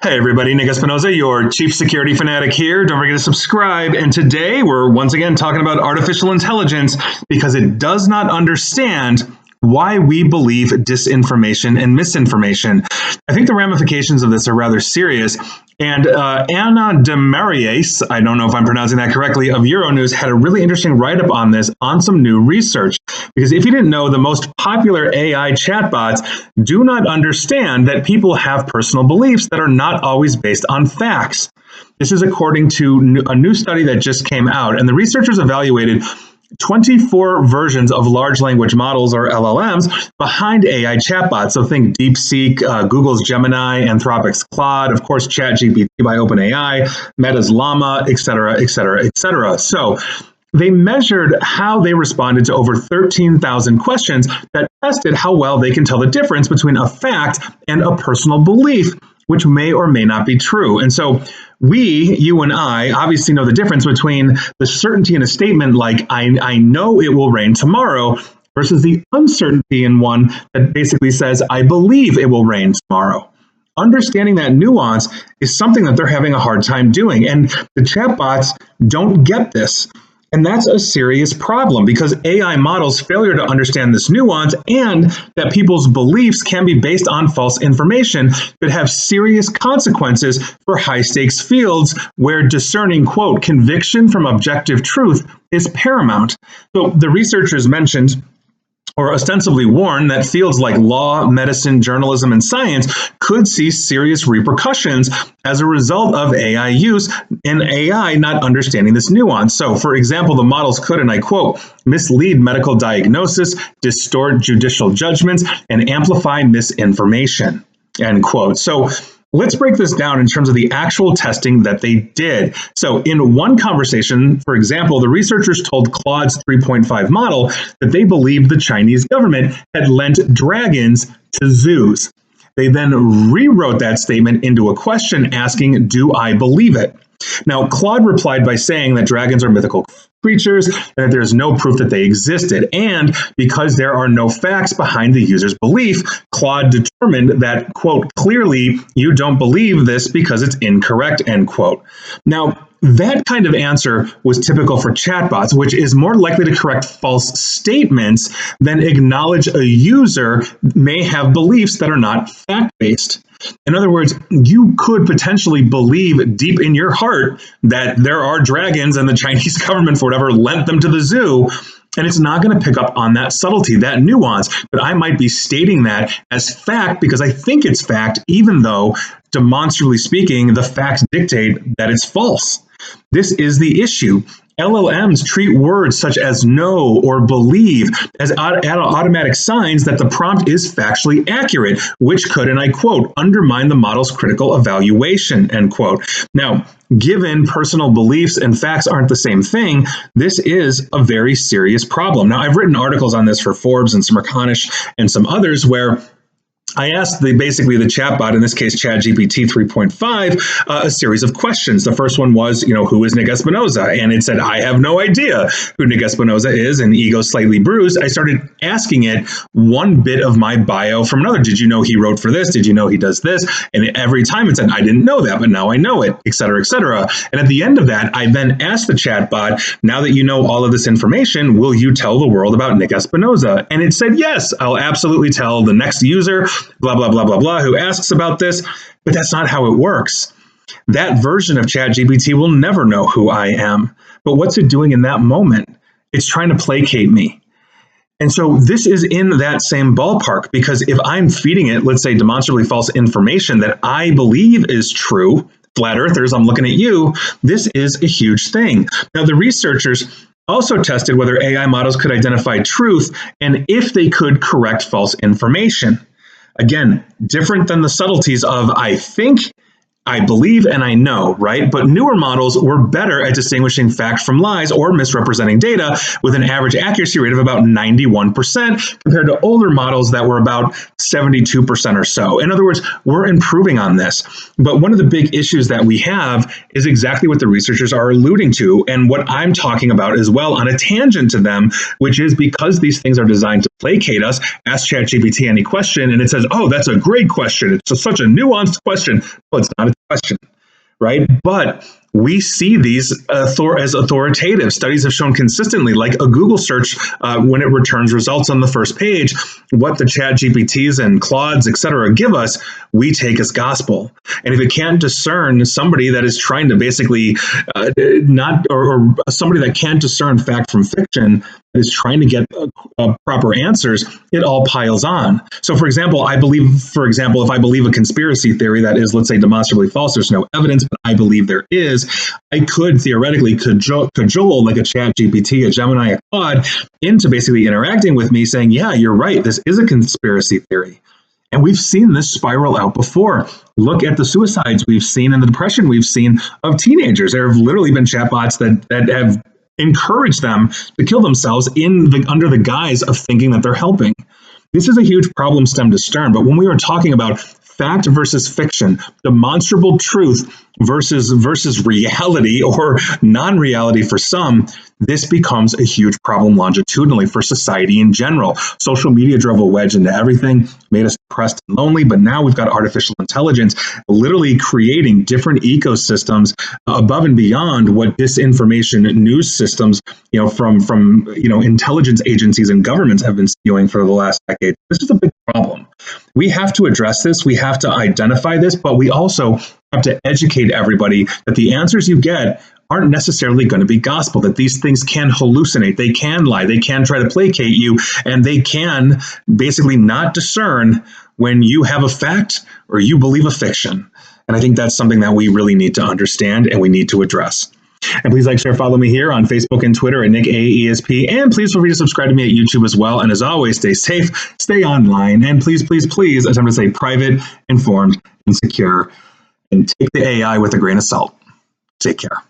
Hey everybody, Nick Espinoza, your chief security fanatic here. Don't forget to subscribe. And today we're once again talking about artificial intelligence because it does not understand why we believe disinformation and misinformation. I think the ramifications of this are rather serious. And Anna Demarais, I don't know if I'm pronouncing that correctly, of Euronews had a really interesting write-up on this on some new research. Because if you didn't know, the most popular AI chatbots do not understand that people have personal beliefs that are not always based on facts. This is according to a new study that just came out, and the researchers evaluated 24 versions of large language models, or LLMs, behind AI chatbots. So think DeepSeek, Google's Gemini, Anthropic's Claude, of course, ChatGPT by OpenAI, Meta's Llama, et cetera, et cetera, et cetera. So they measured how they responded to over 13,000 questions that tested how well they can tell the difference between a fact and a personal belief, which may or may not be true. And so we, you and I, obviously know the difference between the certainty in a statement like, I know it will rain tomorrow, versus the uncertainty in one that basically says, I believe it will rain tomorrow. Understanding that nuance is something that they're having a hard time doing. And the chatbots don't get this. And that's a serious problem because AI models' failure to understand this nuance and that people's beliefs can be based on false information could have serious consequences for high-stakes fields where discerning, quote, conviction from objective truth is paramount. So the researchers mentioned or ostensibly warn that fields like law, medicine, journalism, and science could see serious repercussions as a result of AI use and AI not understanding this nuance. So, for example, the models could, and I quote, mislead medical diagnosis, distort judicial judgments, and amplify misinformation, end quote. So, let's break this down in terms of the actual testing that they did. So in one conversation, for example, the researchers told Claude's 3.5 model that they believed the Chinese government had lent dragons to zoos. They then rewrote that statement into a question asking, do I believe it? Now, Claude replied by saying that dragons are mythical creatures and that there's no proof that they existed. And because there are no facts behind the user's belief, Claude determined that, quote, clearly you don't believe this because it's incorrect, end quote. Now, that kind of answer was typical for chatbots, which is more likely to correct false statements than acknowledge a user may have beliefs that are not fact-based. In other words, you could potentially believe deep in your heart that there are dragons and the Chinese government, for whatever, lent them to the zoo, and it's not going to pick up on that subtlety, that nuance. But I might be stating that as fact because I think it's fact, even though, demonstrably speaking, the facts dictate that it's false. This is the issue. LLMs treat words such as know or believe as automatic signs that the prompt is factually accurate, which could, and I quote, undermine the model's critical evaluation, end quote. Now, given personal beliefs and facts aren't the same thing, this is a very serious problem. Now, I've written articles on this for Forbes and Smerconish and some others where I asked basically the chatbot, in this case ChatGPT 3.5, a series of questions. The first one was, who is Nick Espinoza? And it said, I have no idea who Nick Espinoza is, and ego slightly bruised. I started asking it one bit of my bio from another. Did you know he wrote for this? Did you know he does this? And every time it said, I didn't know that, but now I know it, et cetera, et cetera. And at the end of that, I then asked the chatbot, now that you know all of this information, will you tell the world about Nick Espinoza? And it said, yes, I'll absolutely tell the next user, blah, blah, blah, blah, blah, who asks about this, but that's not how it works. That version of ChatGPT will never know who I am. But what's it doing in that moment? It's trying to placate me. And so this is in that same ballpark, because if I'm feeding it, let's say, demonstrably false information that I believe is true, flat earthers, I'm looking at you, this is a huge thing. Now, the researchers also tested whether AI models could identify truth and if they could correct false information. Again, different than the subtleties of I think, I believe, and I know, right? But newer models were better at distinguishing fact from lies or misrepresenting data with an average accuracy rate of about 91% compared to older models that were about 72% or so. In other words, we're improving on this. But one of the big issues that we have is exactly what the researchers are alluding to and what I'm talking about as well on a tangent to them, which is because these things are designed to placate us, ask ChatGPT any question and it says, oh, that's a great question. It's such a nuanced question. Well, it's not. question, right? But we see these as authoritative. Studies have shown consistently, like a Google search, when it returns results on the first page, what the Chat GPTs and Claudes, et cetera, give us, we take as gospel. And if it can't discern somebody that is trying to basically or somebody that can't discern fact from fiction, is trying to get proper answers, it all piles on. So, for example, if I believe a conspiracy theory that is, let's say, demonstrably false, there's no evidence, but I believe there is, I could theoretically cajole like a Chat GPT, a Gemini, a Claude into basically interacting with me saying, yeah, you're right, this is a conspiracy theory. And we've seen this spiral out before. Look at the suicides we've seen and the depression we've seen of teenagers. There have literally been chatbots that have encouraged them to kill themselves under the guise of thinking that they're helping. This is a huge problem stem to stern. But when we were talking about fact versus fiction, demonstrable truth versus reality or non-reality for some, this becomes a huge problem longitudinally for society in general. Social media drove a wedge into everything, made us depressed and lonely, but now we've got artificial intelligence literally creating different ecosystems above and beyond what disinformation news systems, from intelligence agencies and governments have been spewing for the last decade. This is a big problem. We have to address this. We have to identify this, but we also have to educate everybody that the answers you get aren't necessarily going to be gospel, that these things can hallucinate, they can lie, they can try to placate you, and they can basically not discern when you have a fact or you believe a fiction. And I think that's something that we really need to understand and we need to address. And please like, share, follow me here on Facebook and Twitter at Nick AESP. And please feel free to subscribe to me at YouTube as well. And as always, stay safe, stay online, and please, please, please, as I'm going to say, private, informed, and secure. And take the AI with a grain of salt. Take care.